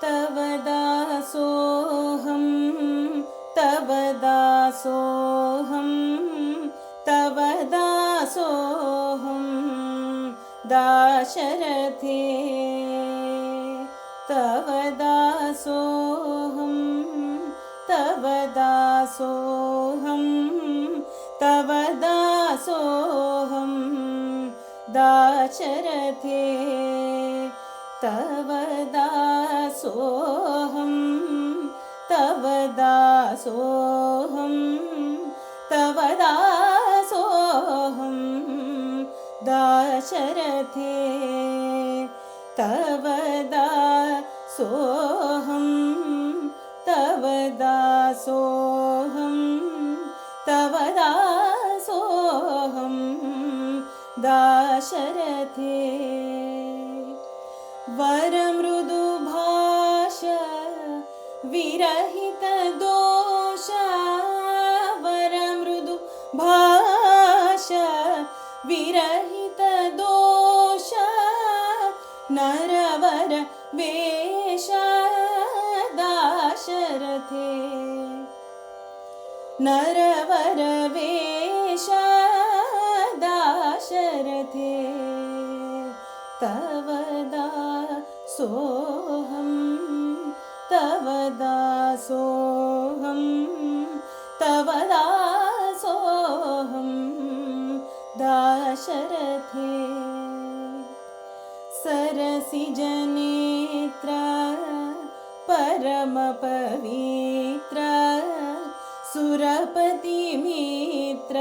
तव दासोऽहं तव दासोऽहं तव दासोऽहं दाशरथे तव दासोऽहं तव दासोऽहं तव दासोऽहं दाशरथे तव दासोऽहं तव दासोऽहं तव दासोऽहं दाशरथे तव दासोऽहं तव दासोऽहं तव दासोऽहं दाशरथे वरमृदुभाष विरहितदोष वरमृदुभाष विरहितदोष नरवर वेश दाशरथे नरवर वेश दाशरथे तव दासोऽहं तव दासोऽहं तव दासोऽहं दाशरथे सरसिजनेत्र परमपवित्र सुरपतिमित्र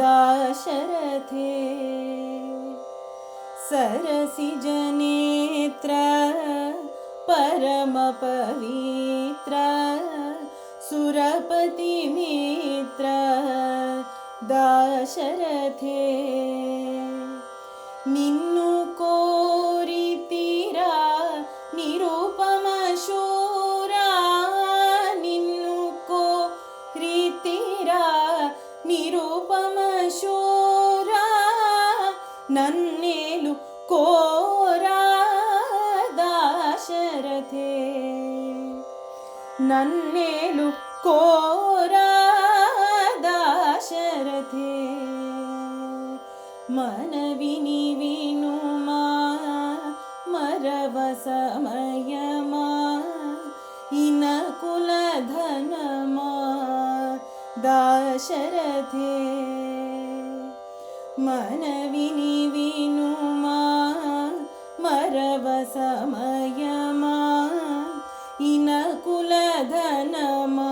दाशरथे सरसिजनेत्र परमपवित्र सुरपतिमित्र दाशरथे निन्नु कोरितीरा निरुपमशूरा निन्नु कोरितीरा निरुपमशूरा नन्नेलु कोरा दाशरथे नन्नेलु कोरा दाशरथे मनविनि विनुमा मरवसमयमा इनकुलधनमा दाशरथे मनविनि विनुमा मरवसमयमा इनकुलधनमा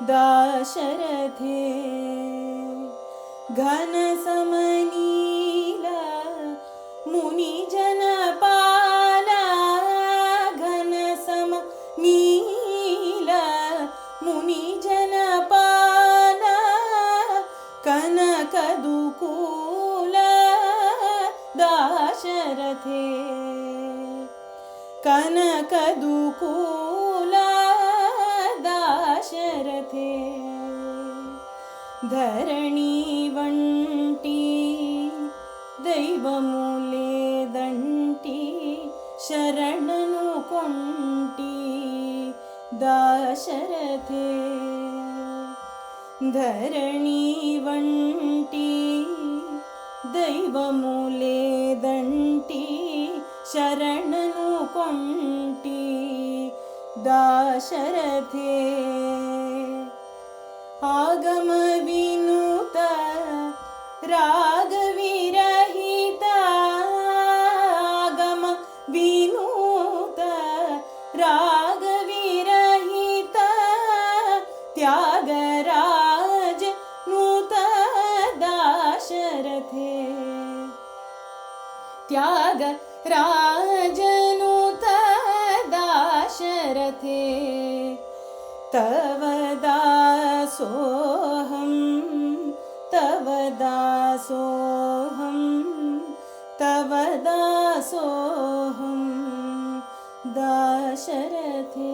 दाशरथे घनसमनीला मुनिजनपाला घनसमनीला मुनिजनपाला कनकदुकूल दाशरथे कनकदुकूल दाशरथे धरणी वंटी दैवमूले दंटी शरणनु कोंटी दाशरथे धरणी वंटी दैवमूले दंटी शरणनु कोंटी दाशरथे आगम विनुत रागविरहित आगम विनुत रागविरहित त्यागराज नूत दाशरथे त्यागराज नूत दाशरथे तव दासोऽहं तव दासोऽहं तव दासोऽहं Dashrathe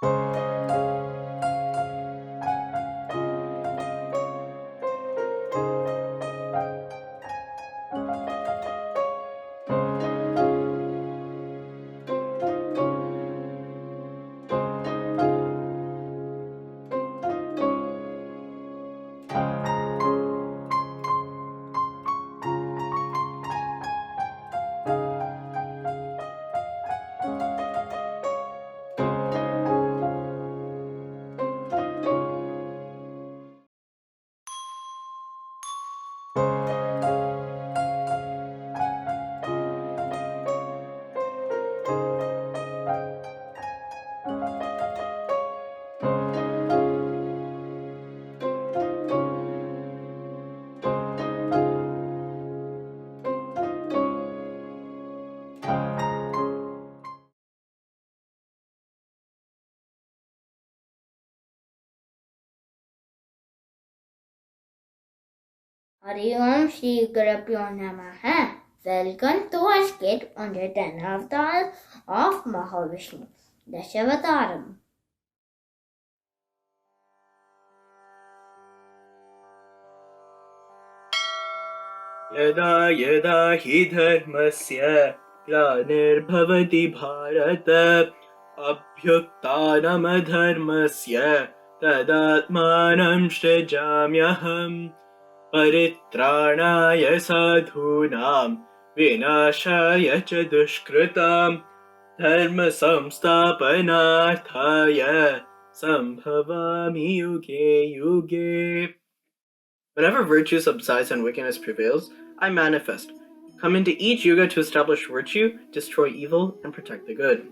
Hari Om Shri Gurubhyo Namaha. Welcome to our skit on the 10 Avatars of Mahavishnu, Dashavataram. यदा यदा हि धर्मस्य ग्लानिर्भवति भारत अभ्युत्थानमधर्मस्य तदात्मानं सृजाम्यहम् परित्राणाय साधूनां विनाशाय च दुष्कृतां धर्मसंस्थापनार्थाय सम्भवामि युगे युगे. Whenever virtue subsides and wickedness prevails, I manifest. Come into each yuga to establish virtue, destroy evil, and protect the good.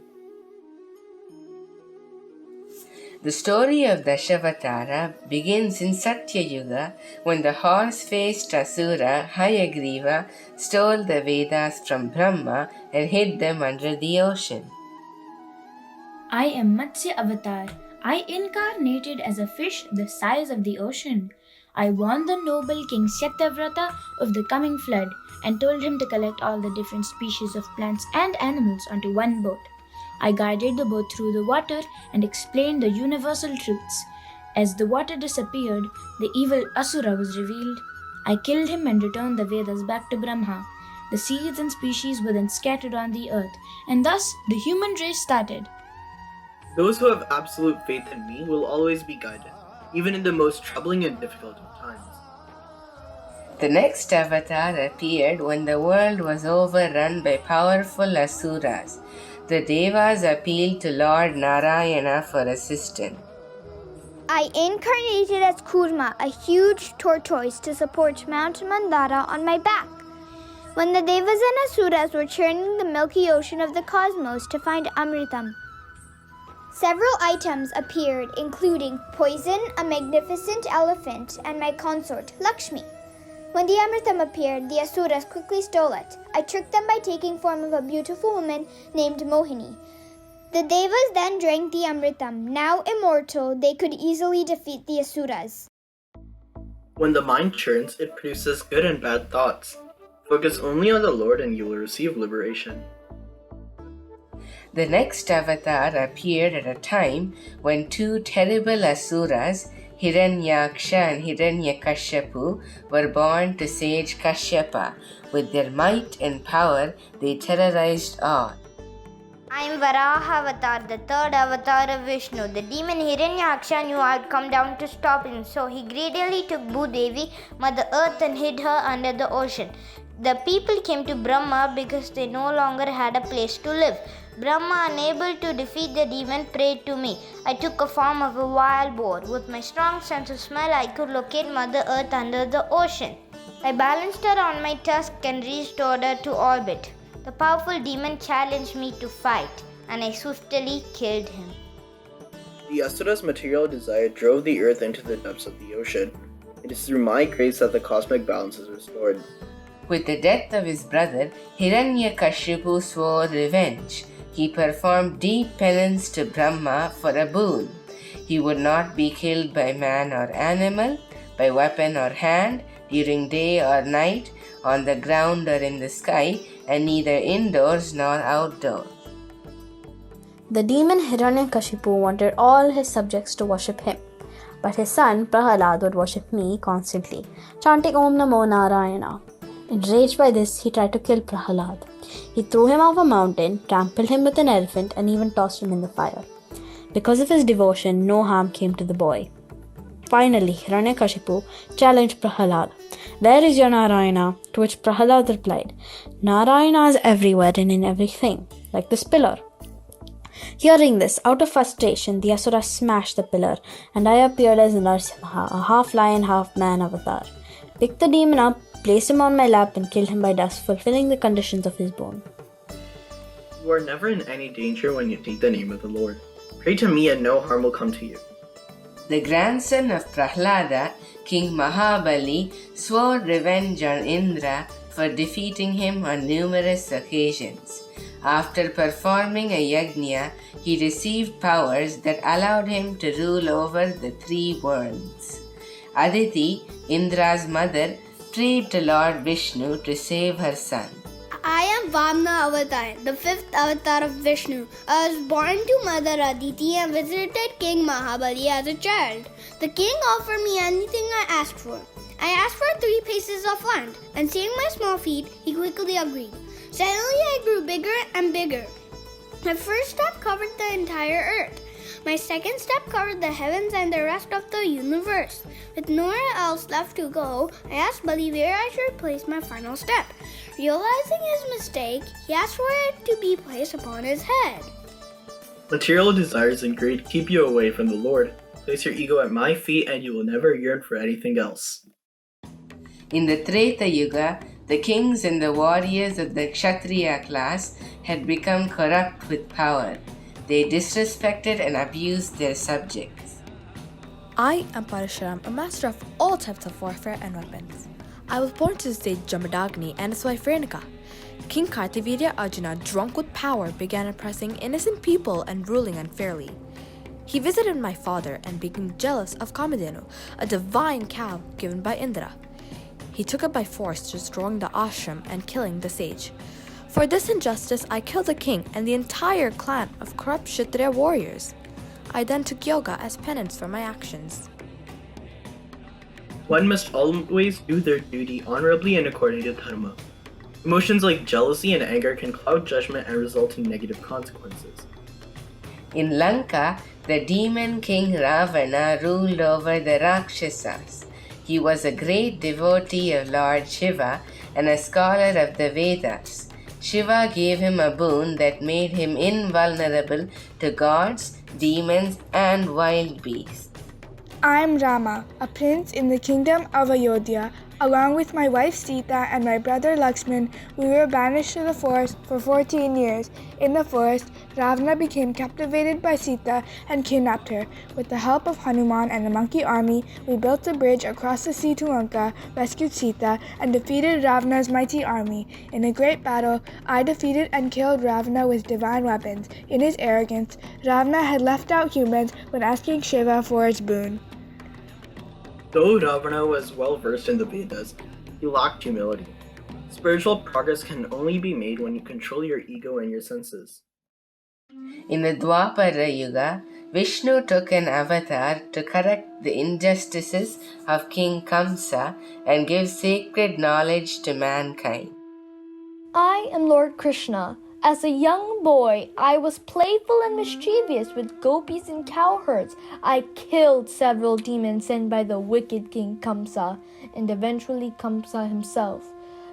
The story of Dashavatara begins in Satya Yuga when the horse-faced Asura Hayagriva stole the Vedas from Brahma and hid them under the ocean. I am Matsya Avatar. I incarnated as a fish the size of the ocean. I warned the noble king Satyavrata of the coming flood and told him to collect all the different species of plants and animals onto one boat. I guided the boat through the water and explained the universal truths. As the water disappeared, the evil Asura was revealed. I killed him and returned the Vedas back to Brahma. The seeds and species were then scattered on the earth, and thus the human race started. Those who have absolute faith in me will always be guided, even in the most troubling and difficult of times. The next avatar appeared when the world was overrun by powerful asuras. The Devas appealed to Lord Narayana for assistance. I incarnated as Kurma, a huge tortoise, to support Mount Mandara on my back. When the Devas and Asuras were churning the milky ocean of the cosmos to find Amritam, several items appeared, including poison, a magnificent elephant, and my consort, Lakshmi. When the Amritam appeared, the Asuras quickly stole it. I tricked them by taking form of a beautiful woman named Mohini. The Devas then drank the Amritam. Now immortal, they could easily defeat the Asuras. When the mind churns, it produces good and bad thoughts. Focus only on the Lord and you will receive liberation. The next avatar appeared at a time when two terrible asuras, Hiranyaksha and Hiranyakashipu, were born to sage Kashyapa. With their might and power, they terrorized all. I am Varaha Avatar, the third avatar of Vishnu. The demon Hiranyaksha knew I would come down to stop him, so he greedily took Bhudevi, Mother Earth, and hid her under the ocean. The people came to Brahma because they no longer had a place to live. Brahma, unable to defeat the demon, prayed to me. I took a form of a wild boar. With my strong sense of smell, I could locate Mother Earth under the ocean. I balanced her on my tusk and restored her to orbit. The powerful demon challenged me to fight, and I swiftly killed him. The Asura's material desire drove the earth into the depths of the ocean. It is through my grace that the cosmic balance is restored. With the death of his brother, Hiranyakashipu swore revenge. He performed deep penance to Brahma for a boon. He would not be killed by man or animal, by weapon or hand, during day or night, on the ground or in the sky, and neither indoors nor outdoors. The demon Hiranyakashipu wanted all his subjects to worship him, but his son Prahalad would worship me constantly, chanting Om Namo Narayana. Enraged by this, he tried to kill Prahalad. He threw him off a mountain, trampled him with an elephant, and even tossed him in the fire. Because of his devotion, no harm came to the boy. Finally, Hiranyakashipu challenged Prahalad. "Where is your Narayana?" To which Prahalad replied, "Narayana is everywhere and in everything, like this pillar." Hearing this, out of frustration, the Asura smashed the pillar, and I appeared as Narsimha, a half-lion, half-man avatar. Picked the demon up, placed him on my lap, and killed him by dusk, fulfilling the conditions of his boon. You are never in any danger when you take the name of the Lord. Pray to me and no harm will come to you. The grandson of Prahlada, King Mahabali, swore revenge on Indra for defeating him on numerous occasions. After performing a yajna, he received powers that allowed him to rule over the three worlds. Aditi, Indra's mother, prayed to Lord Vishnu to save her son. I am Vamna Avatar, the fifth avatar of Vishnu. I was born to Mother Aditi and visited King Mahabali as a child. The king offered me anything I asked for. I asked for 3 pieces of land, and seeing my small feet, he quickly agreed. Suddenly I grew bigger and bigger. My first step covered the entire earth. My second step covered the heavens and the rest of the universe. With nowhere else left to go, I asked Bali where I should place my final step. Realizing his mistake, he asked for it to be placed upon his head. Material desires and greed keep you away from the Lord. Place your ego at my feet and you will never yearn for anything else. In the Treta Yuga, the kings and the warriors of the Kshatriya class had become corrupt with power. They disrespected and abused their subjects. I am Parashuram, a master of all types of warfare and weapons. I was born to the sage Jamadagni and his wife Renuka. King Kartavirya Arjuna, drunk with power, began oppressing innocent people and ruling unfairly. He visited my father and became jealous of Kamadhenu, a divine cow given by Indra. He took it by force, destroying the ashram and killing the sage. For this injustice, I killed the king and the entire clan of corrupt Kshatriya warriors. I then took yoga as penance for my actions. One must always do their duty honorably and according to dharma. Emotions like jealousy and anger can cloud judgment and result in negative consequences. In Lanka, the demon king Ravana ruled over the Rakshasas. He was a great devotee of Lord Shiva and a scholar of the Vedas. Shiva gave him a boon that made him invulnerable to gods, demons, and wild beasts. I am Rama, a prince in the kingdom of Ayodhya. Along with my wife Sita and my brother Lakshman, we were banished to the forest for 14 years. In the forest, Ravana became captivated by Sita and kidnapped her. With the help of Hanuman and the monkey army, we built a bridge across the sea to Lanka, rescued Sita, and defeated Ravana's mighty army. In a great battle, I defeated and killed Ravana with divine weapons. In his arrogance, Ravana had left out humans when asking Shiva for his boon. Though Ravana was well versed in the Vedas, he lacked humility. Spiritual progress can only be made when you control your ego and your senses. In the Dwapara Yuga, Vishnu took an avatar to correct the injustices of King Kamsa and give sacred knowledge to mankind. I am Lord Krishna. As a young boy, I was playful and mischievous with gopis and cowherds. I killed several demons sent by the wicked King Kamsa and eventually Kamsa himself.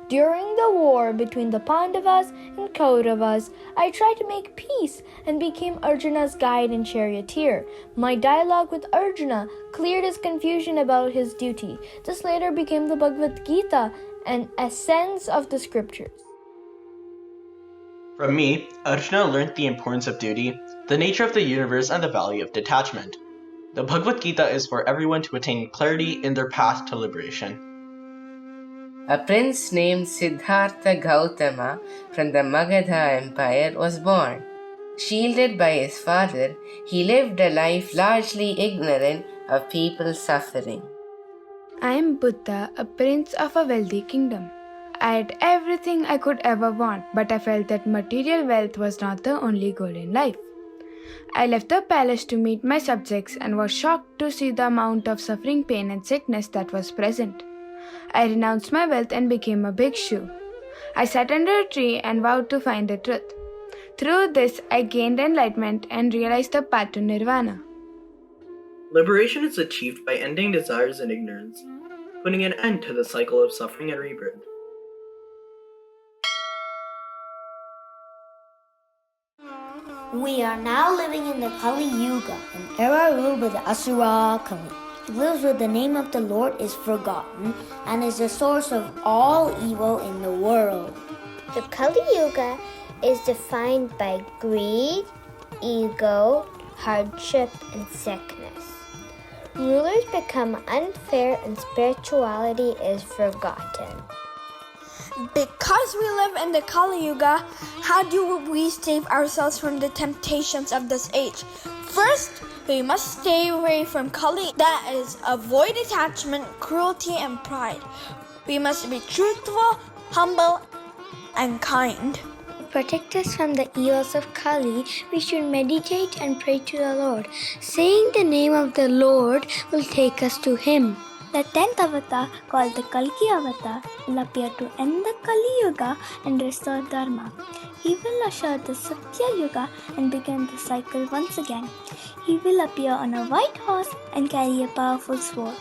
During the war between the Pandavas and Kauravas, I tried to make peace and became Arjuna's guide and charioteer. My dialogue with Arjuna cleared his confusion about his duty. This later became the Bhagavad Gita, an essence of the scriptures. From me, Arjuna learned the importance of duty, the nature of the universe, and the value of detachment. The Bhagavad Gita is for everyone to attain clarity in their path to liberation. A prince named Siddhartha Gautama from the Magadha Empire was born. Shielded by his father, he lived a life largely ignorant of people's suffering. I am Buddha, a prince of a wealthy kingdom. I had everything I could ever want, but I felt that material wealth was not the only goal in life. I left the palace to meet my subjects and was shocked to see the amount of suffering, pain, and sickness that was present. I renounced my wealth and became a bhikshu. I sat under a tree and vowed to find the truth. Through this, I gained enlightenment and realized the path to nirvana. Liberation is achieved by ending desires and ignorance, putting an end to the cycle of suffering and rebirth. We are now living in the Kali Yuga, an era ruled by the Asura Kali. He lives where the name of the Lord is forgotten and is the source of all evil in the world. The Kali Yuga is defined by greed, ego, hardship, and sickness. Rulers become unfair and spirituality is forgotten. Because we live in the Kali Yuga, how do we save ourselves from the temptations of this age? First, we must stay away from Kali, that is, avoid attachment, cruelty, and pride. We must be truthful, humble, and kind. To protect us from the evils of Kali, we should meditate and pray to the Lord. Saying the name of the Lord will take us to Him. The 10th avatar, called the Kalki avatar, will appear to end the Kali Yuga and restore Dharma. He will usher the Satya Yuga and begin the cycle once again. He will appear on a white horse and carry a powerful sword.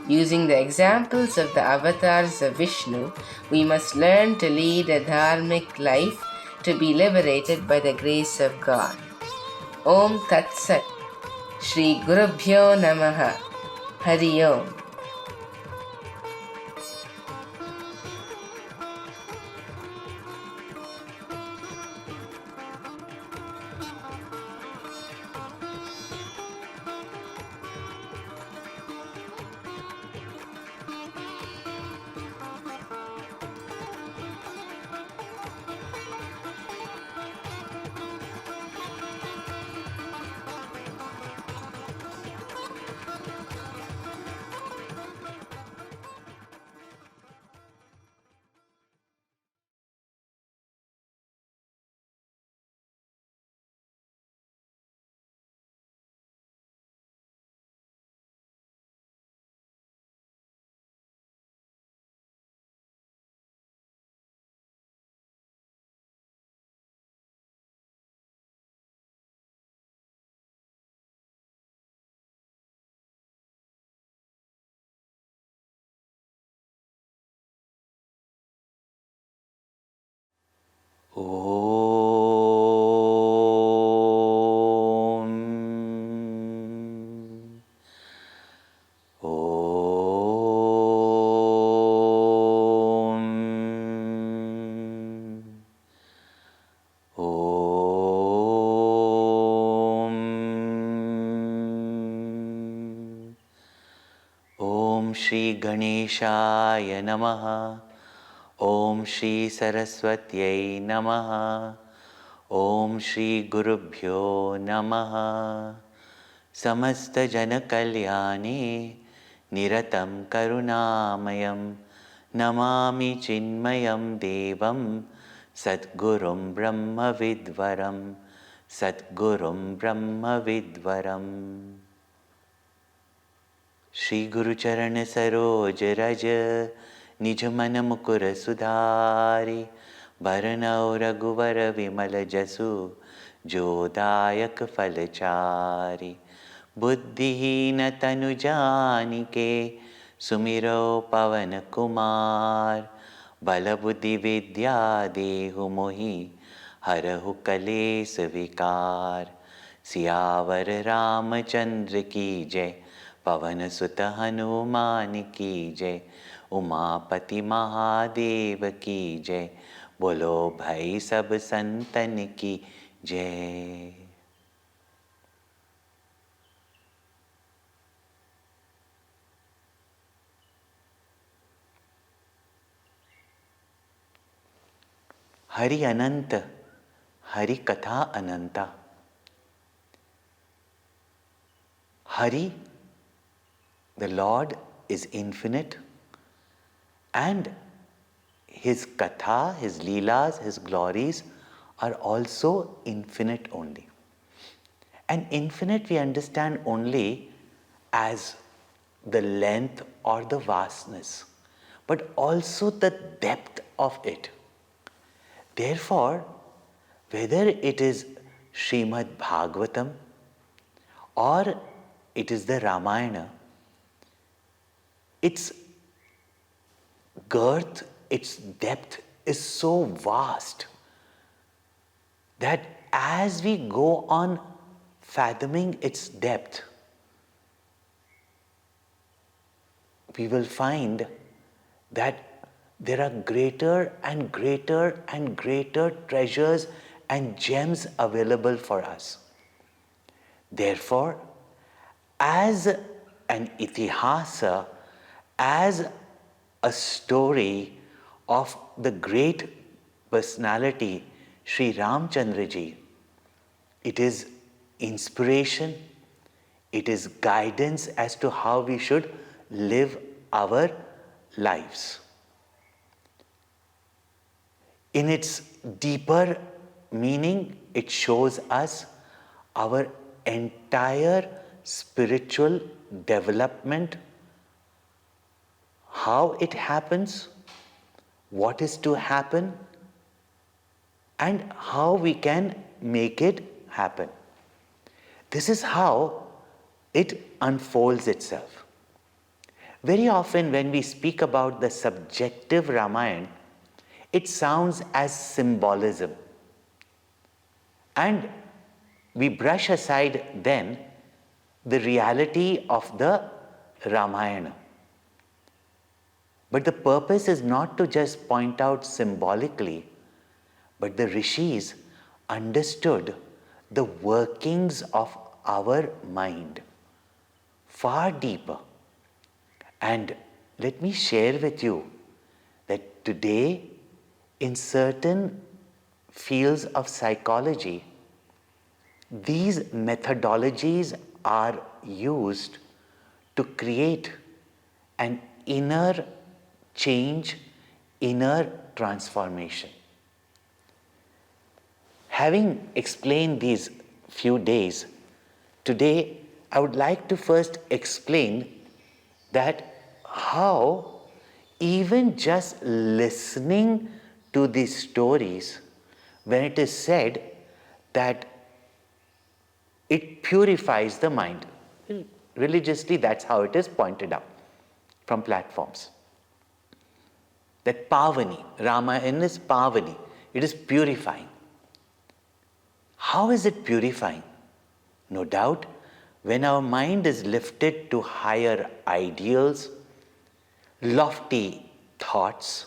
Using the examples of the avatars of Vishnu, we must learn to lead a dharmic life to be liberated by the grace of God. Om Tat Sat. Shri Gurubhyo Namaha. Hari Om. Shri Ganeshaya Namaha. Om Shri Saraswatyai Namaha. Om Shri Gurubhyo Namaha. Samasta Jana Kalyane Niratam Karunamayam Namami Chinmayam Devam Satgurum Brahma Vidvaram Satgurum Brahma Vidvaram. Shri Guru Charan Saroj Raj Nij Man Mukur Sudhari Bharanau Raghuvar Vimal Jasu Jodayak Falachari Buddhihina Tanu Janike Sumiro Pavan Kumar Bala Buddhi Vidya Dehu Mohi Harahu Kales Vikar Siyavar Ramachandra Ki Jai पवन सुत हनुमान की जय उमापति महादेव की जय बोलो भाई सब संतन की जय. हरि अनंत हरि कथा अनंता. Hari, the Lord, is infinite, and His katha, His leelas, His glories are also infinite only. And infinite we understand only as the length or the vastness, but also the depth of it. Therefore, whether it is Srimad Bhagavatam or it is the Ramayana, its girth, its depth is so vast that as we go on fathoming its depth, we will find that there are greater and greater and greater treasures and gems available for us. Therefore, as an itihasa, as a story of the great personality Sri Ramchandra Ji, it is inspiration, it is guidance as to how we should live our lives. In its deeper meaning, it shows us our entire spiritual development, how it happens, what is to happen, and how we can make it happen. This is how it unfolds itself. Very often when we speak about the subjective Ramayana, it sounds as symbolism. And we brush aside then the reality of the Ramayana. But the purpose is not to just point out symbolically, but the rishis understood the workings of our mind far deeper. And let me share with you that today, in certain fields of psychology, these methodologies are used to create an inner change, inner transformation. Having explained these few days, today I would like to first explain that how even just listening to these stories, when it is said that it purifies the mind. Religiously, that's how it is pointed out from platforms. That Pavani, Ramayana is Pavani, it is purifying. How is it purifying? No doubt, when our mind is lifted to higher ideals, lofty thoughts,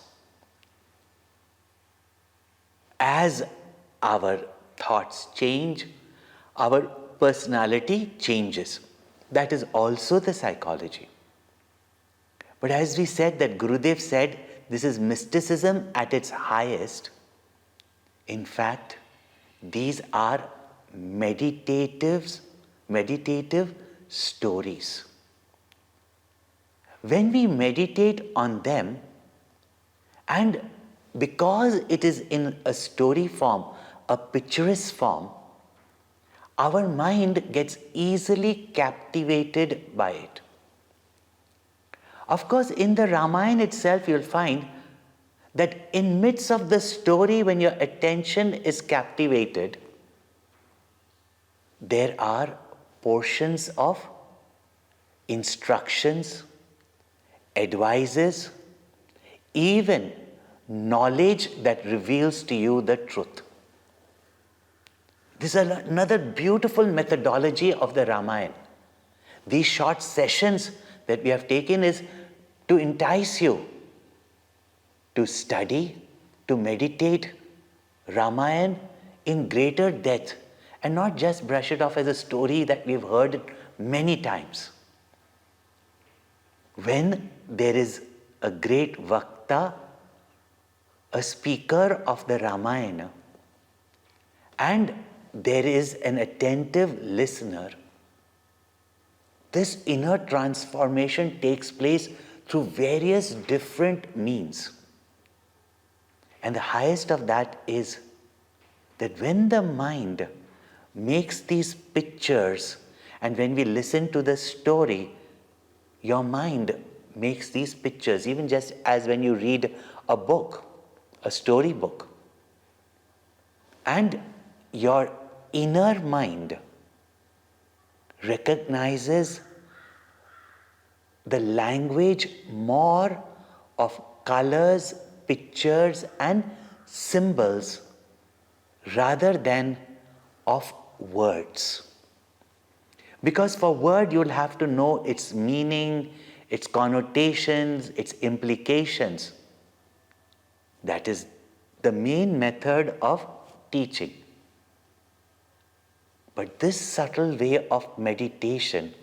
as our thoughts change, our personality changes. That is also the psychology. But as we said, that Gurudev said, this is mysticism at its highest. In fact, these are meditative stories. When we meditate on them, and because it is in a story form, a picturesque form, our mind gets easily captivated by it. Of course, in the Ramayana itself, you'll find that in midst of the story, when your attention is captivated, there are portions of instructions, advices, even knowledge that reveals to you the truth. This is another beautiful methodology of the Ramayana. These short sessions that we have taken is to entice you to study, to meditate Ramayana in greater depth and not just brush it off as a story that we've heard many times. When there is a great Vakta, a speaker of the Ramayana, and there is an attentive listener, this inner transformation takes place through various different means. And the highest of that is that when the mind makes these pictures, and when we listen to the story, your mind makes these pictures, even just as when you read a book, a story book. And your inner mind recognizes the language more of colors, pictures, and symbols rather than of words. Because for word, you'll have to know its meaning, its connotations, its implications. That is the main method of teaching. But this subtle way of meditation,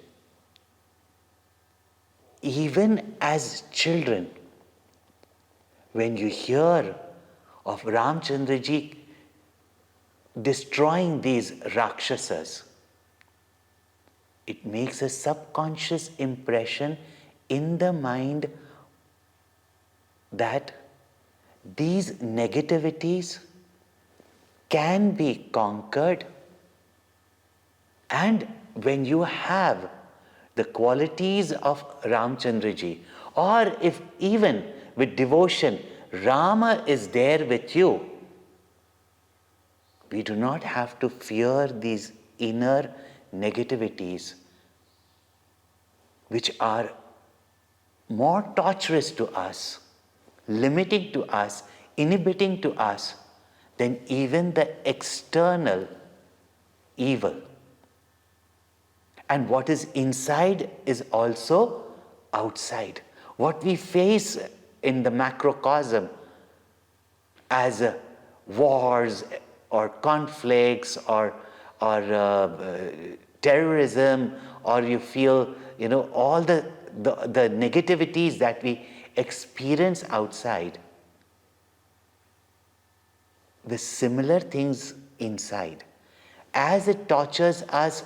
even as children, when you hear of Ramchandraji destroying these Rakshasas, it makes a subconscious impression in the mind that these negativities can be conquered, and when you have the qualities of Ramchandraji, or if even with devotion Rama is there with you, we do not have to fear these inner negativities which are more torturous to us, limiting to us, inhibiting to us than even the external evil. And what is inside is also outside. What we face in the macrocosm as wars or conflicts or terrorism, or you feel, all the negativities that we experience outside, the similar things inside. As it tortures us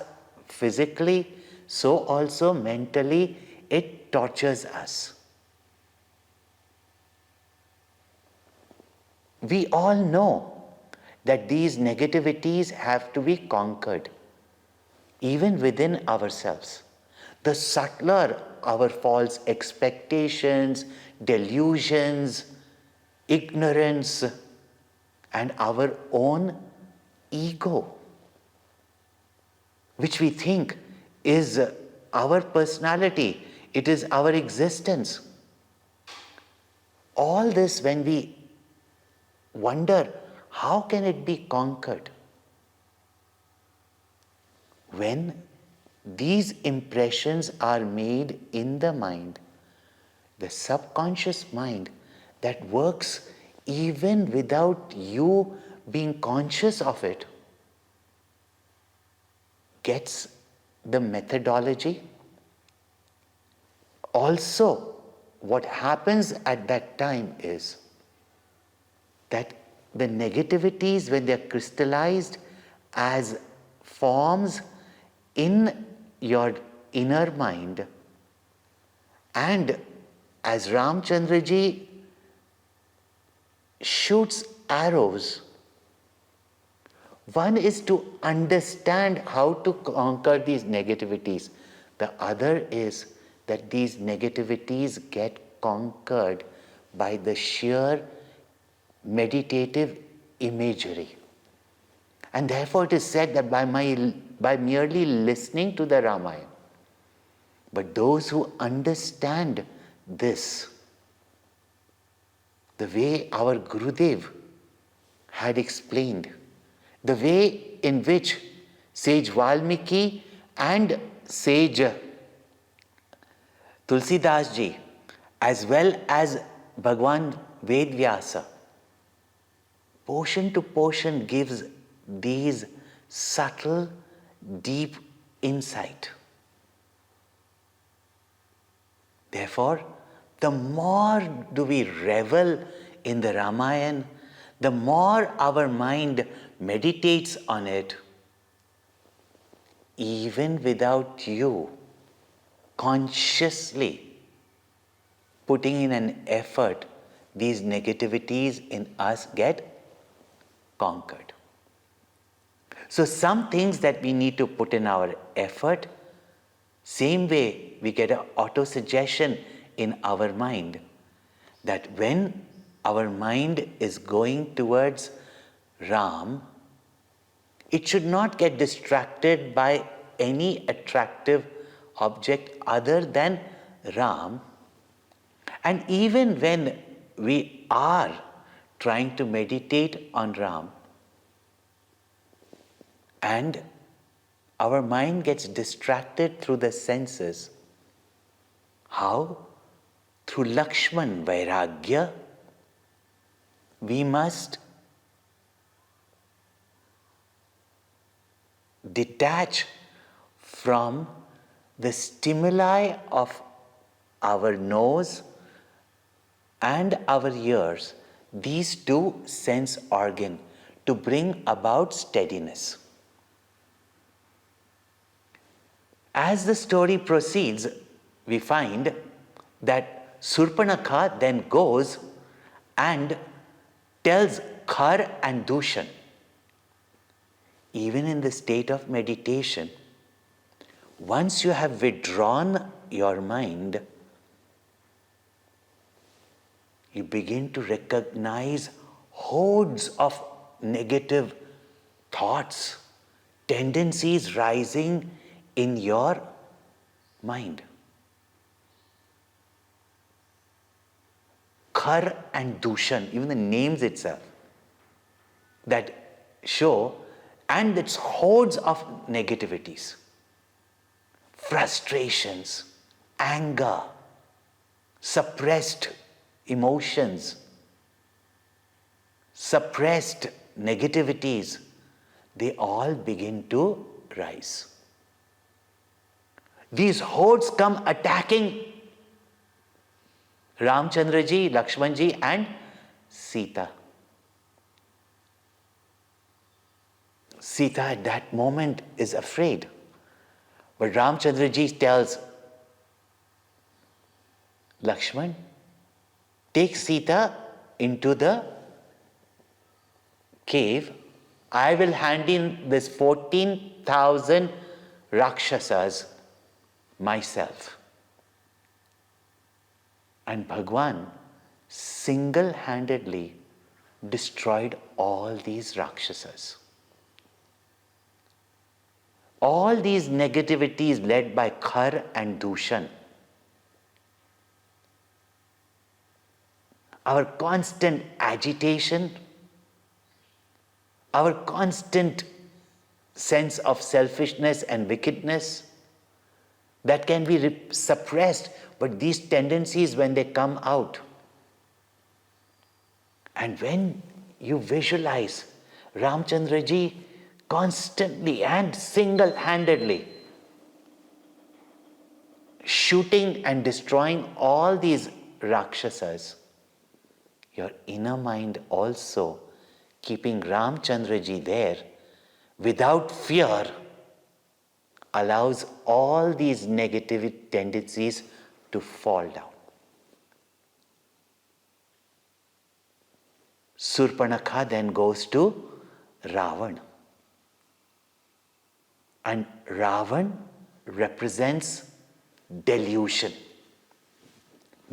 physically, so also mentally it tortures us. We all know that these negativities have to be conquered, even within ourselves. The subtler our false expectations, delusions, ignorance, and our own ego, which we think is our personality, it is our existence. All this, when we wonder, how can it be conquered? When these impressions are made in the mind, the subconscious mind that works even without you being conscious of it, gets the methodology. Also, what happens at that time is that the negativities, when they are crystallized as forms in your inner mind, and as Ramchandraji shoots arrows, one is to understand how to conquer these negativities. The other is that these negativities get conquered by the sheer meditative imagery. And therefore it is said that by merely listening to the Ramayana, but those who understand this, the way our Gurudev had explained, the way in which sage Valmiki and sage Tulsidas ji, as well as Bhagwan Vedvyasa, portion to portion gives these subtle, deep insight. Therefore, the more do we revel in the Ramayana, the more our mind meditates on it, even without you consciously putting in an effort, these negativities in us get conquered. So some things that we need to put in our effort, same way we get an auto-suggestion in our mind that when our mind is going towards Ram, it should not get distracted by any attractive object other than Ram. And even when we are trying to meditate on Ram, and our mind gets distracted through the senses, how? Through Lakshman Vairagya, we must detach from the stimuli of our nose and our ears, these two sense organs, to bring about steadiness. As the story proceeds, we find that Surpanakha then goes and tells Khar and Dushan, even in the state of meditation, once you have withdrawn your mind, you begin to recognize hordes of negative thoughts, tendencies rising in your mind. Khar and Dushan, even the names itself, that show, and it's hordes of negativities, frustrations, anger, suppressed emotions, suppressed negativities, they all begin to rise. These hordes come attacking Ramchandraji, Lakshmanji and Sita. Sita at that moment is afraid. But Ramchandraji tells Lakshman, take Sita into the cave. I will hand in this 14,000 Rakshasas myself. And Bhagwan single-handedly destroyed all these Rakshasas. All these negativities led by Khar and Dushan. Our constant agitation, our constant sense of selfishness and wickedness, that can be suppressed, but these tendencies, when they come out, and when you visualize Ramchandraji constantly and single-handedly shooting and destroying all these Rakshasas, your inner mind also keeping Ramchandraji there without fear allows all these negative tendencies to fall down. Surpanakha then goes to Ravana. And Ravana represents delusion,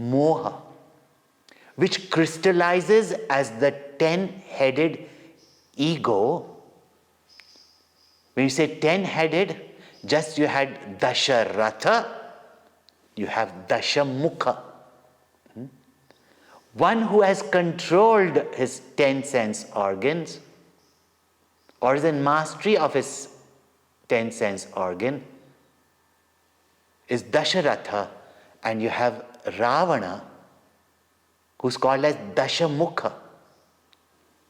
moha, which crystallizes as the 10-headed ego. When you say 10-headed, just you had Dasharatha, you have Dashamukha. One who has controlled his 10 sense organs or is in mastery of his 10 sense organ is Dasharatha, and you have Ravana, who's called as Dashamukha,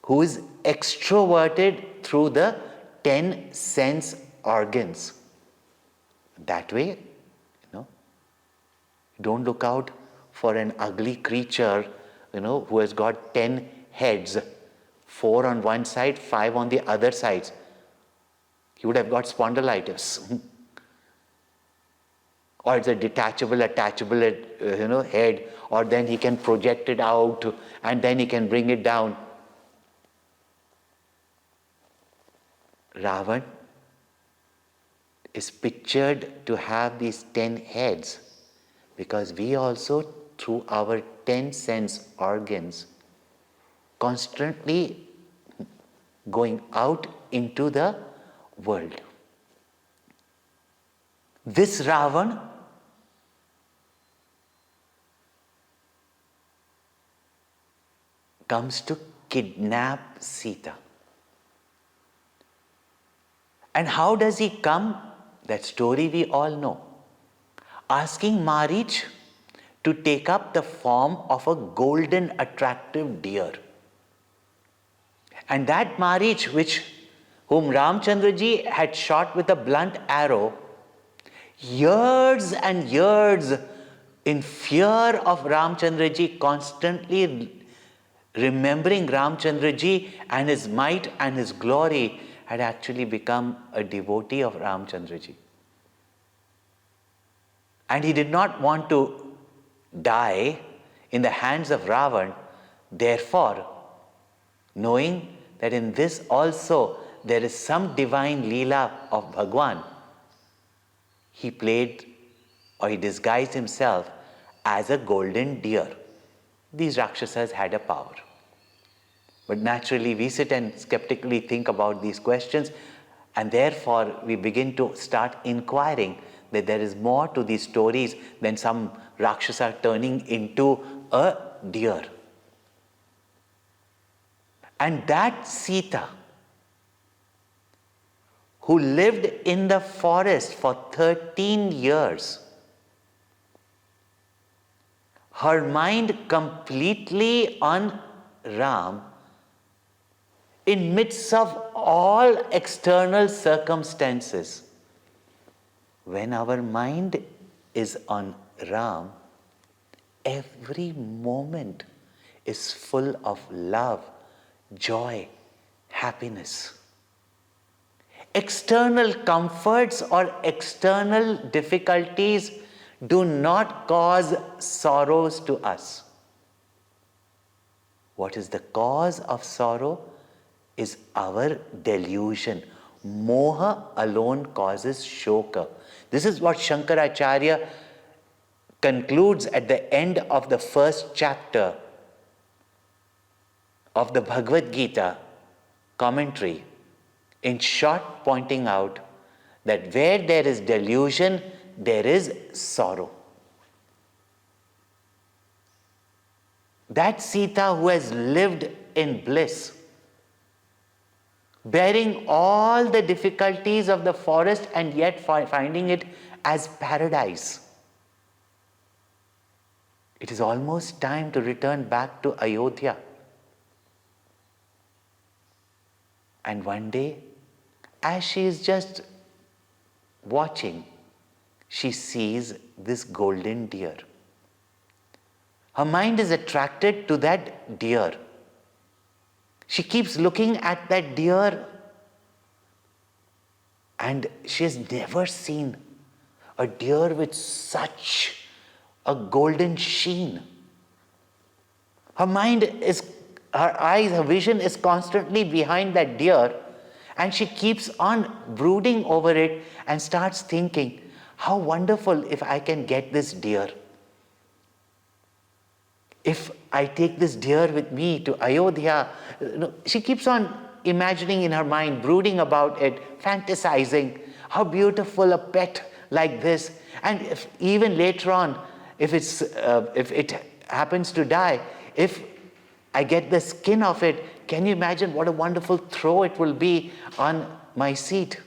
who is extroverted through the 10 sense organs. That way, don't look out for an ugly creature, who has got 10 heads, 4 on one side, 5 on the other side. He would have got spondylitis. Or it's a detachable, attachable, head, or then he can project it out and then he can bring it down. Ravan is pictured to have these 10 heads because we also, through our 10 sense organs, constantly going out into the world. This Ravan comes to kidnap Sita. And how does he come? That story we all know. Asking Marich to take up the form of a golden attractive deer. And that Marich, whom Ramchandraji had shot with a blunt arrow, years and years in fear of Ramchandraji, constantly remembering Ramchandraji and his might and his glory, had actually become a devotee of Ramchandraji. And he did not want to die in the hands of Ravan, Therefore, knowing that in this also there is some divine Leela of Bhagwan, he played or he disguised himself as a golden deer. These Rakshasas had a power. But naturally, we sit and skeptically think about these questions, and therefore we begin to start inquiring that there is more to these stories than some Rakshasa turning into a deer. And that Sita, who lived in the forest for 13 years, her mind completely on Ram, in midst of all external circumstances. When our mind is on Ram, every moment is full of love, joy, happiness. External comforts or external difficulties do not cause sorrows to us. What is the cause of sorrow is our delusion. Moha alone causes shoka. This is what Shankaracharya concludes at the end of the first chapter of the Bhagavad Gita commentary, in short pointing out that where there is delusion, there is sorrow. That Sita who has lived in bliss, bearing all the difficulties of the forest and yet finding it as paradise. It is almost time to return back to Ayodhya. And one day, as she is just watching, she sees this golden deer. Her mind is attracted to that deer. She keeps looking at that deer, and she has never seen a deer with such a golden sheen. Her mind is, her eyes, her vision is constantly behind that deer, and she keeps on brooding over it and starts thinking, how wonderful if I can get this deer. If I take this deer with me to Ayodhya, she keeps on imagining in her mind, brooding about it, fantasizing, how beautiful a pet like this. And if even later on, if it happens to die, if I get the skin of it, can you imagine what a wonderful throw it will be on my seat?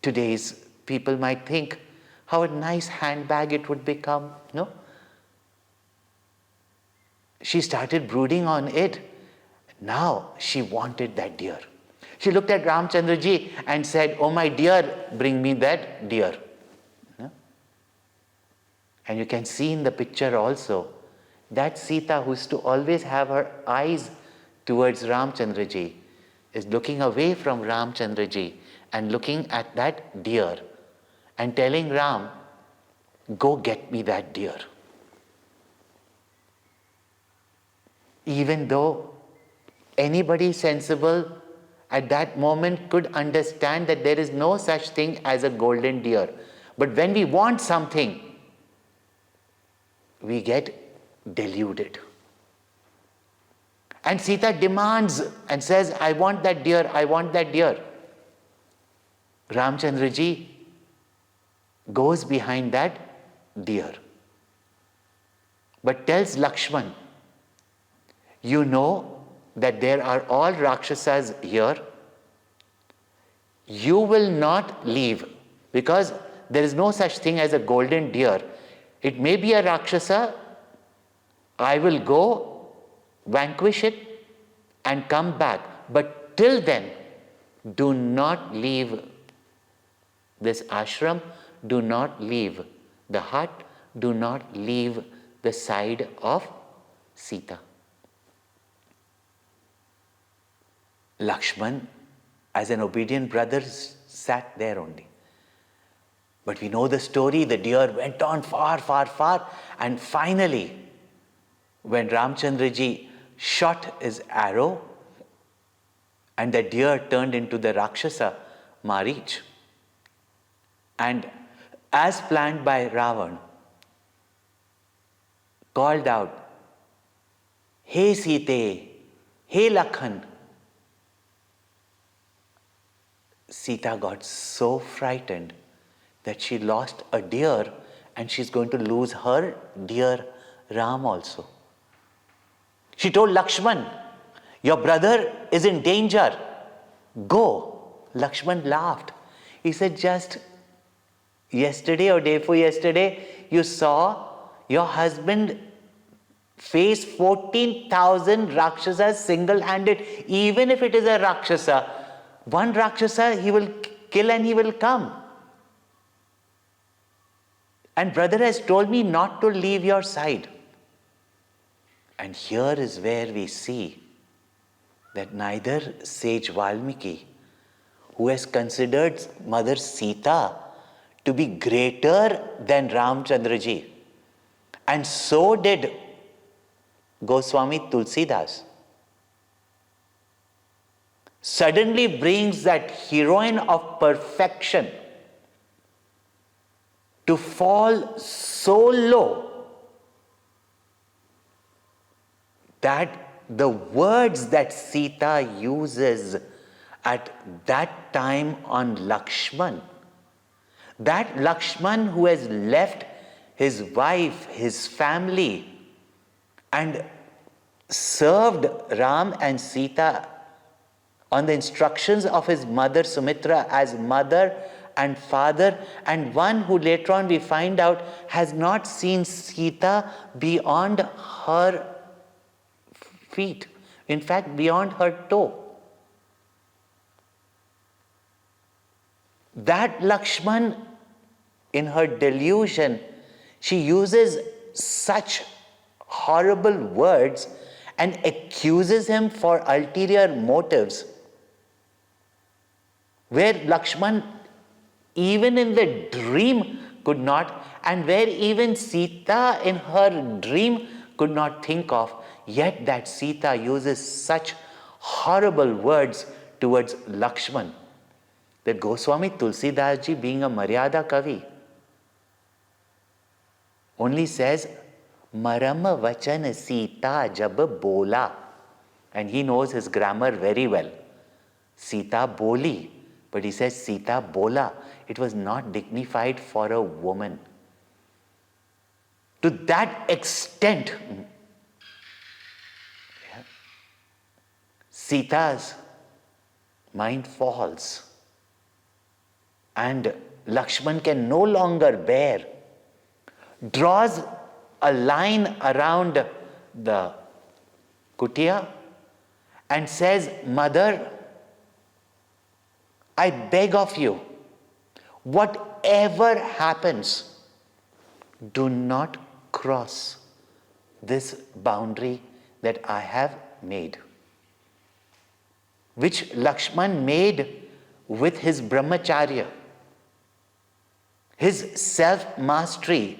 Today's people might think how a nice handbag it would become, no? She started brooding on it. Now she wanted that deer. She looked at Ramchandraji and said, "Oh my dear, bring me that deer." No? And you can see in the picture also, that Sita who used to always have her eyes towards Ramchandraji is looking away from Ramchandraji and looking at that deer and telling Ram, "Go get me that deer." Even though anybody sensible at that moment could understand that there is no such thing as a golden deer. But when we want something, we get deluded. And Sita demands and says, "I want that deer, I want that deer." Ramchandraji goes behind that deer, but tells Lakshman, "You know that there are all Rakshasas here. You will not leave, because there is no such thing as a golden deer. It may be a Rakshasa. I will go, vanquish it, and come back. But till then, do not leave this ashram, do not leave the hut, do not leave the side of Sita." Lakshman, as an obedient brother, sat there only. But we know the story, the deer went on far, far, far, and finally, when Ramchandraji shot his arrow and the deer turned into the Rakshasa Marich. And as planned by Ravana, called out, "Hey Sita, hey Lakhan." Sita got so frightened that she lost a deer and she's going to lose her dear Ram also. She told Lakshman, "Your brother is in danger. Go." Lakshman laughed. He said, "Just yesterday or day before yesterday, you saw your husband face 14,000 Rakshasas single-handed. Even if it is a Rakshasa, one Rakshasa he will kill and he will come. And brother has told me not to leave your side." And here is where we see that neither sage Valmiki, who has considered Mother Sita to be greater than Ramchandraji, and so did Goswami Tulsidas, suddenly brings that heroine of perfection to fall so low that the words that Sita uses at that time on Lakshman, that Lakshman who has left his wife, his family, and served Ram and Sita on the instructions of his mother Sumitra as mother and father, and one who later on we find out has not seen Sita beyond her feet, in fact beyond her toe. That Lakshman, in her delusion, she uses such horrible words and accuses him for ulterior motives, where Lakshman even in the dream could not, and where even Sita in her dream could not think of, yet that Sita uses such horrible words towards Lakshman that Goswami Tulsidas ji, being a Maryada Kavi, only says, "Maram vachan Sita jab bola," and he knows his grammar very well. Sita boli, but he says Sita bola. It was not dignified for a woman. To that extent, Sita's mind falls, and Lakshman can no longer bear, draws a line around the kutia and says, "Mother, I beg of you, whatever happens, do not cross this boundary that I have made," which Lakshman made with his brahmacharya, his self-mastery,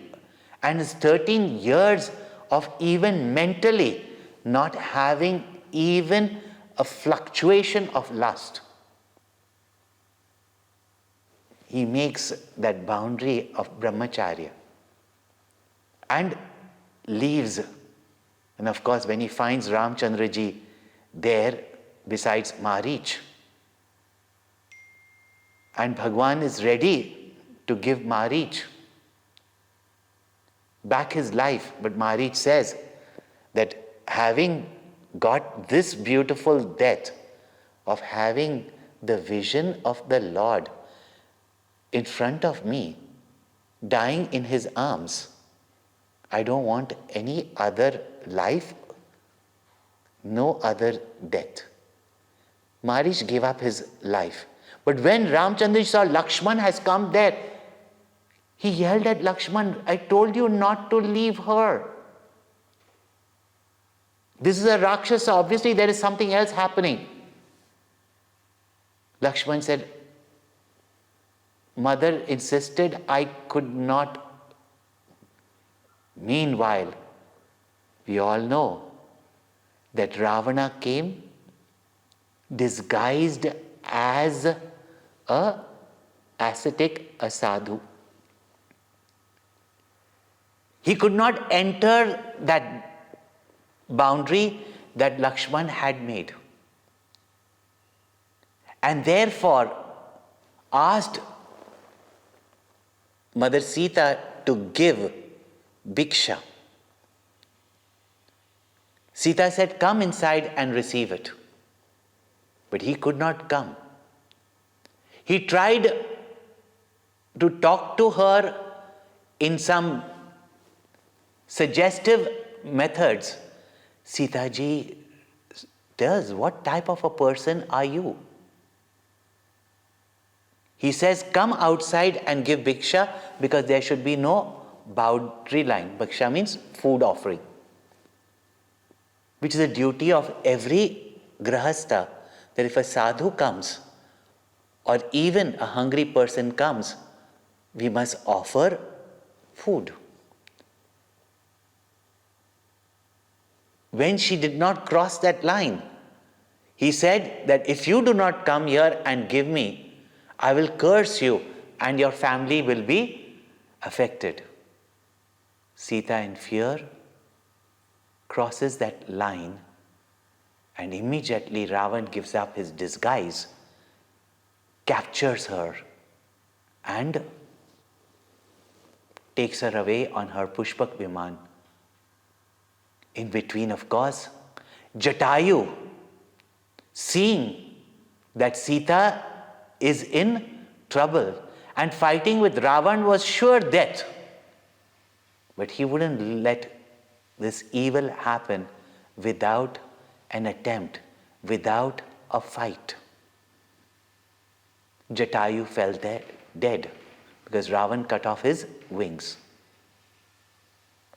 and his 13 years of even mentally not having even a fluctuation of lust. He makes that boundary of brahmacharya and leaves. And of course, when he finds Ramchandraji there besides Marich, and Bhagwan is ready to give Marich back his life, but Marich says that having got this beautiful death of having the vision of the Lord in front of me, dying in his arms, I don't want any other life, no other death. Marich gave up his life. But when Ramchandra saw Lakshman has come there, he yelled at Lakshman, "I told you not to leave her. This is a Rakshasa, obviously there is something else happening." Lakshman said, "Mother insisted, I could not." Meanwhile, We all know that Ravana came disguised as a ascetic, a sadhu. He could not enter that boundary that Lakshman had made, and therefore asked Mother Sita to give bhiksha. Sita said, "Come inside and receive it." But he could not come. He tried to talk to her in some suggestive methods. "Sita ji, what type of a person are you?" He says, "Come outside and give bhiksha, because there should be no boundary line." Bhiksha means food offering, which is a duty of every grahastha, that if a sadhu comes or even a hungry person comes, we must offer food. When she did not cross that line, he said that if you do not come here and give me, I will curse you and your family will be affected. Sita, in fear, crosses that line, and immediately Ravana gives up his disguise, captures her, and takes her away on her Pushpak Viman. In between, of course, Jatayu, seeing that Sita is in trouble and fighting with Ravana was sure death, but he wouldn't let this evil happen without an attempt, without a fight. Jatayu fell dead because Ravana cut off his wings.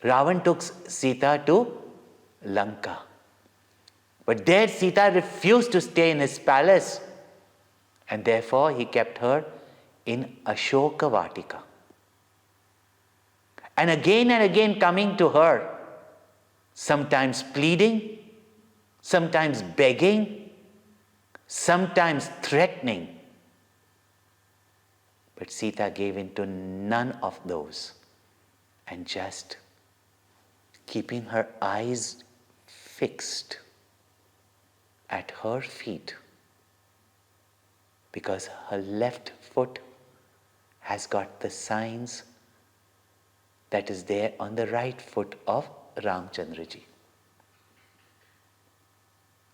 Ravana took Sita to Lanka, but there Sita refused to stay in his palace, and therefore he kept her in Ashoka Vatika. And again coming to her, sometimes pleading, sometimes begging, sometimes threatening. But Sita gave in to none of those, and just keeping her eyes fixed at her feet, because her left foot has got the signs that is there on the right foot of Ramchandraji.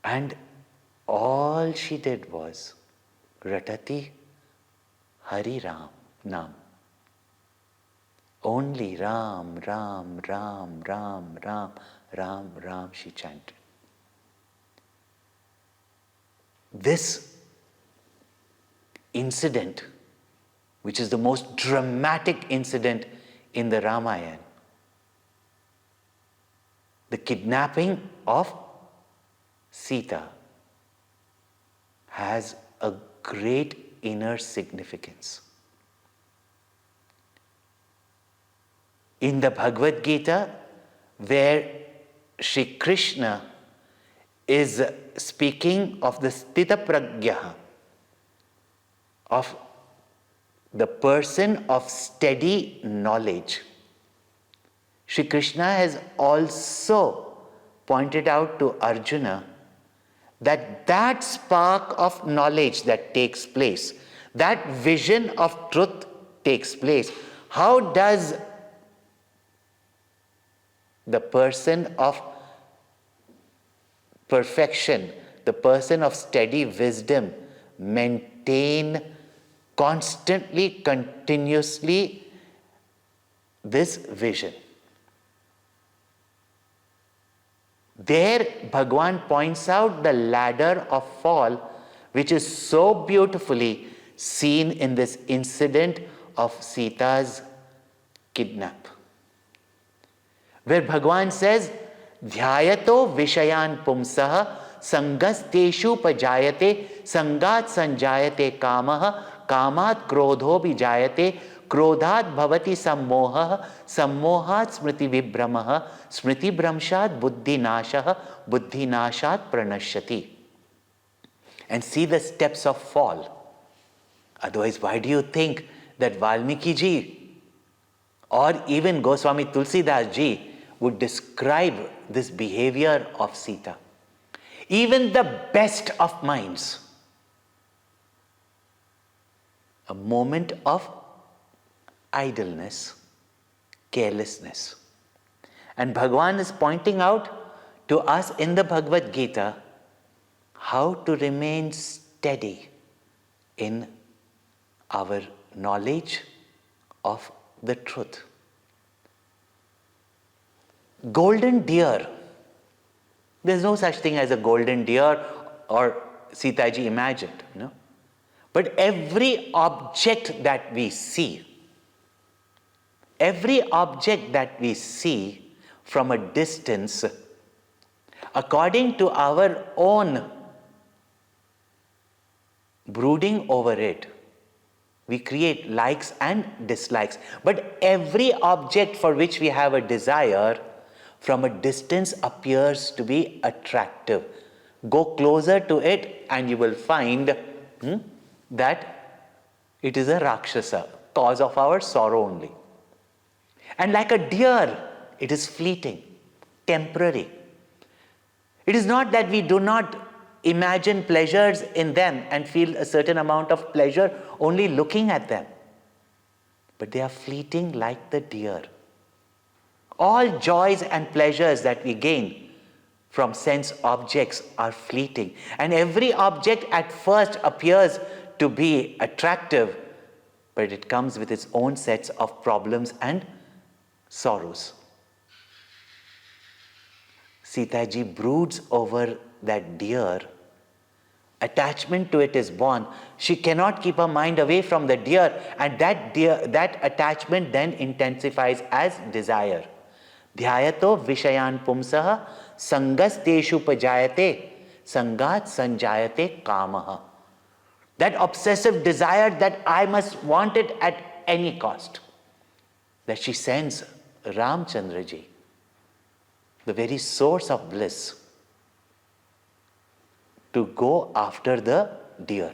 And all she did was Ratati Hari Ram Nam. Only Ram, Ram, Ram, Ram, Ram, Ram, Ram she chanted. This incident, which is the most dramatic incident in the Ramayana, the kidnapping of Sita, has a great inner significance. In the Bhagavad Gita, where Shri Krishna is speaking of the Stita Pragya, of the person of steady knowledge, Shri Krishna has also pointed out to Arjuna that that spark of knowledge that takes place, that vision of truth takes place. How does the person of perfection, the person of steady wisdom, maintain constantly, continuously this vision? There, Bhagwan points out the ladder of fall, which is so beautifully seen in this incident of Sita's kidnap, where Bhagwan says, Dhyayato Vishayan Pumsaha Sangasteshu Pajayate Sangat Sanjayate Kamaha kamat krodho bijayate, krodhat bhavati sammoha, sammohat smriti vibhramaha, smriti bhramshat buddhi nashaha, buddhi nashat pranashyati. And see the steps of fall. Otherwise, why do you think that Valmiki ji or even Goswami Tulsidas ji would describe this behavior of Sita? Even the best of minds, a moment of idleness, carelessness. And Bhagavan is pointing out to us in the Bhagavad Gita how to remain steady in our knowledge of the truth. Golden deer. There's no such thing as a golden deer or Sita ji imagined, But every object that we see from a distance, according to our own brooding over it, we create likes and dislikes. But every object for which we have a desire, from a distance appears to be attractive. Go closer to it and you will find that it is a Rakshasa, cause of our sorrow only. And like a deer, it is fleeting, temporary. It is not that we do not imagine pleasures in them and feel a certain amount of pleasure only looking at them. But they are fleeting like the deer. All joys and pleasures that we gain from sense objects are fleeting. And every object at first appears to be attractive, but it comes with its own sets of problems and sorrows. Sita ji broods over that deer. Attachment to it is born. She cannot keep her mind away from the deer, and that attachment then intensifies as desire. Dhyayato vishayan pumsaha sangas teshu pajayate sangat sanjayate kamaha. That obsessive desire that I must want it at any cost, that she sends Ramchandra ji, the very source of bliss, to go after the deer.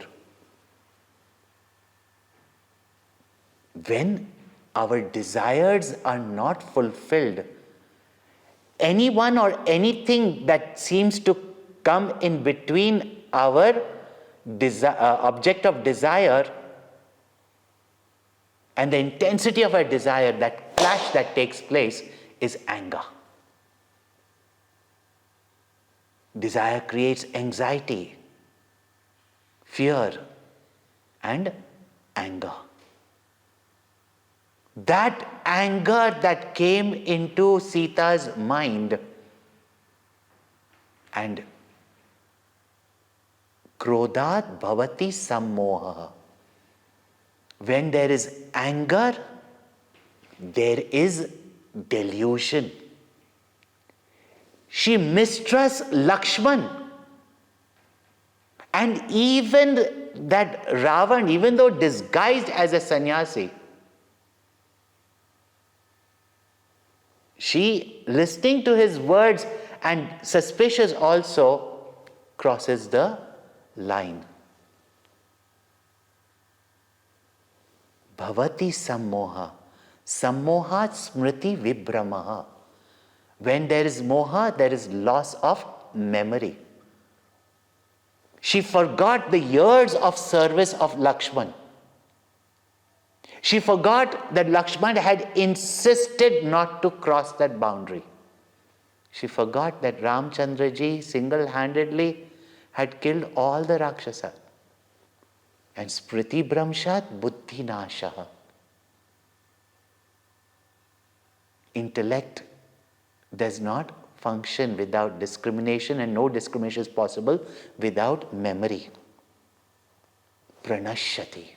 When our desires are not fulfilled, anyone or anything that seems to come in between our object of desire and the intensity of our desire, that clash that takes place is anger. Desire creates anxiety, fear, and anger. That anger that came into Sita's mind, and krodhat bhavati sammoha. When there is anger, there is delusion. She mistrusts Lakshman. And even that Ravana, even though disguised as a sannyasi, she, listening to his words and suspicious also, crosses the line. Bhavati sammoha. Sammohat smriti vibhramaha. When there is moha, there is loss of memory. She forgot the years of service of Lakshman. She forgot that Lakshman had insisted not to cross that boundary. She forgot that Ramchandra ji single-handedly had killed all the Rakshasas. And Spriti Bhramshat Buddhi Nashaha. Intellect does not function without discrimination, and no discrimination is possible without memory. Pranashyati.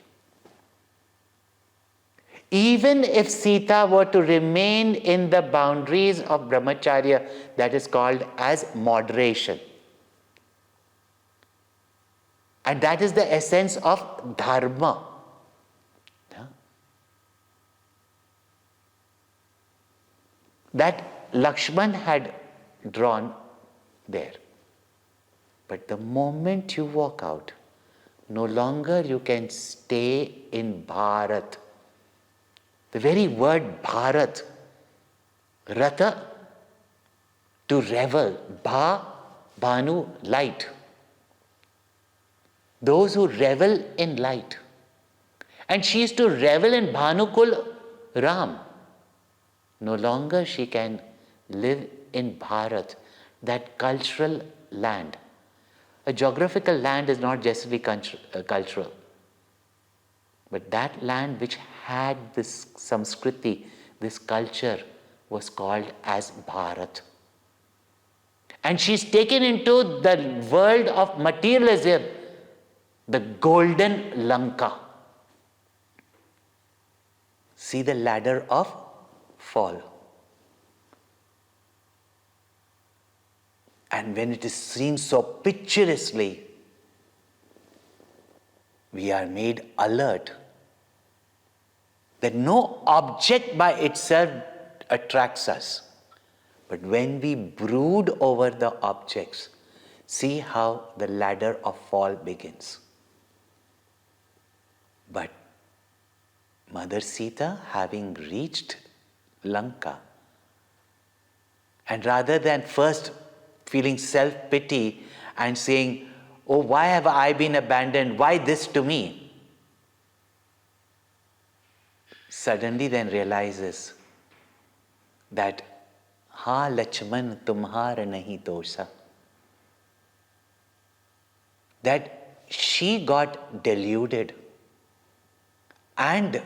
Even if Sita were to remain in the boundaries of brahmacharya, that is called as moderation. And that is the essence of dharma. that Lakshman had drawn there. But the moment you walk out, no longer you can stay in Bharat. The very word Bharat, Rata, to revel, Bhanu, light. Those who revel in light. And she is to revel in Bhanukul Ram. No longer she can live in Bharat, that cultural land. A geographical land is not justly cultural. But that land which had this Samskriti, this culture, was called as Bharat. And she's taken into the world of materialism, the golden Lanka. See the ladder of fall. And when it is seen so picturesquely, we are made alert that no object by itself attracts us. But when we brood over the objects, see how the ladder of fall begins. But Mother Sita, having reached Lanka, and rather than first feeling self-pity and saying, oh, why have I been abandoned? Why this to me? Suddenly then realizes that, ha Lachman tumhara nahi dosa. That she got deluded and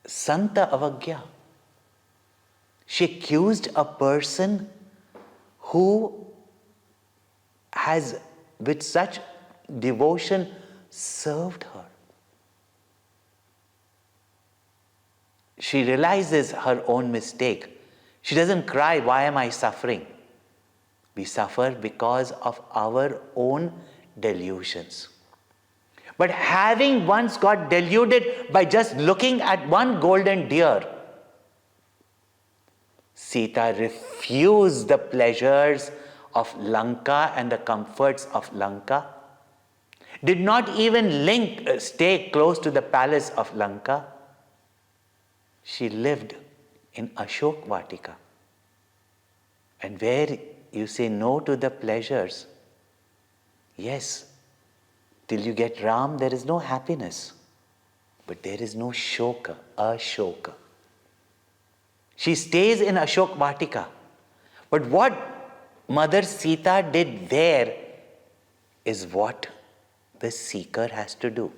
Santa Avagya. She accused a person who has with such devotion served her. She realizes her own mistake. She doesn't cry, why am I suffering? We suffer because of our own delusions. But having once got deluded by just looking at one golden deer, Sita refused the pleasures of Lanka and the comforts of Lanka, did not even stay close to the palace of Lanka. She lived in Ashok Vatika. And where you say no to the pleasures, yes, till you get Ram, there is no happiness. But there is no shoka, ashoka. She stays in Ashok Vatika. But what Mother Sita did there is what the seeker has to do.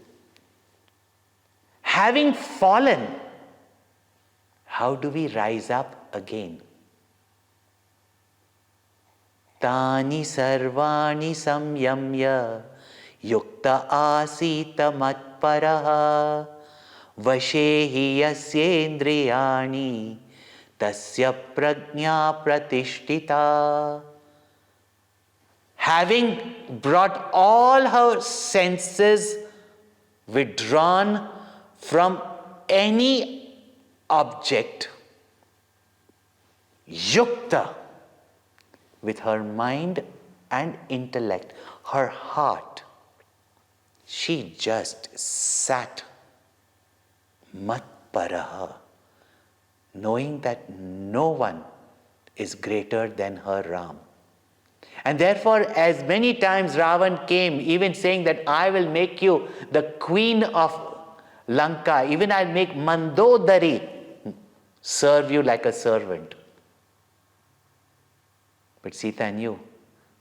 Having fallen, how do we rise up again? Tani sarvani samyamya yukta asita matparaha vashehi yasyendriyani tasya prajna pratishtita. Having brought all her senses withdrawn from any object, yukta, with her mind and intellect, her heart, she just sat matparaha, knowing that no one is greater than her Ram. And therefore, as many times Ravan came, even saying that I will make you the queen of Lanka, even I'll make Mandodari serve you like a servant. But Sita knew,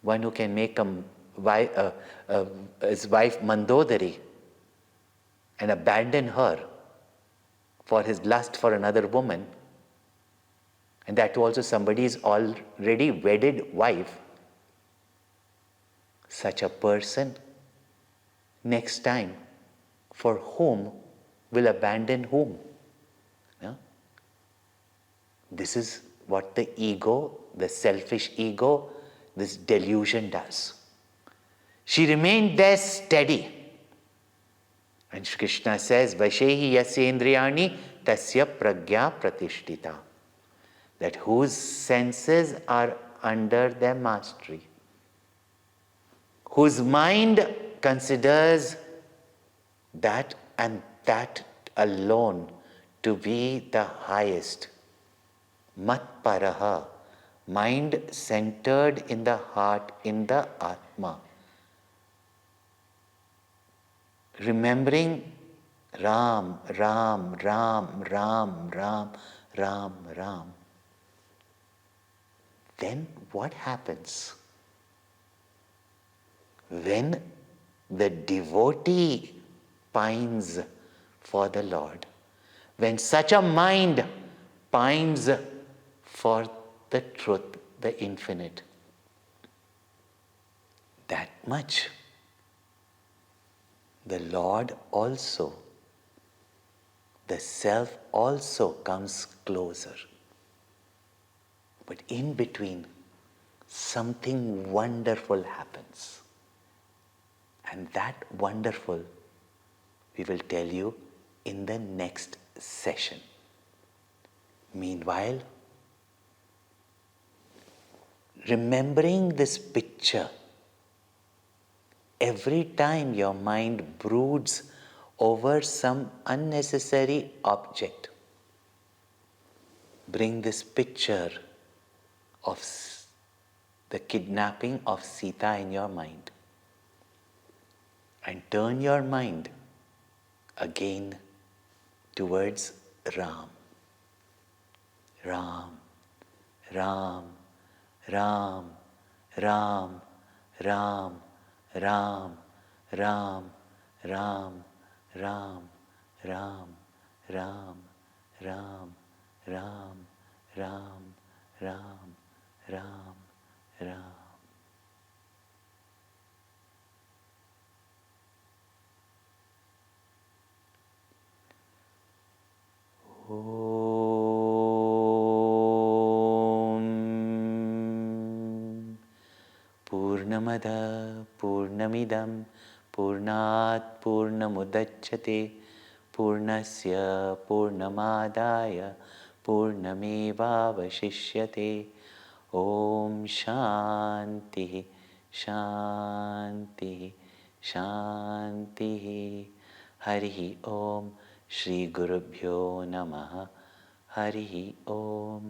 one who can make his wife Mandodari and abandon her for his lust for another woman, and that also somebody's already wedded wife, such a person, next time, for whom will abandon whom? Yeah? This is what the ego, the selfish ego, this delusion does. She remained there steady. And Krishna says, Vashehi yasyendriyani tasya pragya pratishtita. that whose senses are under their mastery, whose mind considers that and that alone to be the highest. Matparaha, mind centered in the heart, in the Atma. Remembering Ram, Ram, Ram, Ram, Ram, Ram, Ram. Then what happens? When the devotee pines for the Lord, when such a mind pines for the truth, the infinite, that much the Lord also, the self also comes closer. But in between, something wonderful happens. And that wonderful, we will tell you in the next session. Meanwhile, remembering this picture, every time your mind broods over some unnecessary object, bring this picture of the kidnapping of Sita in your mind and turn your mind again towards Ram. Ram, Ram, Ram, Ram, Ram, Ram, Ram, Ram, Ram, Ram, Ram, Ram, Ram, Ram, Ram, Ram, Ram. Purnamada Purnamidam Purnat Purnamudachyate Purnasya Purnamadaya Purnamevavashishyate. Om Shanti Shanti Shanti. Harihi Om. Shri Gurubhyo Namaha. Harihi Om.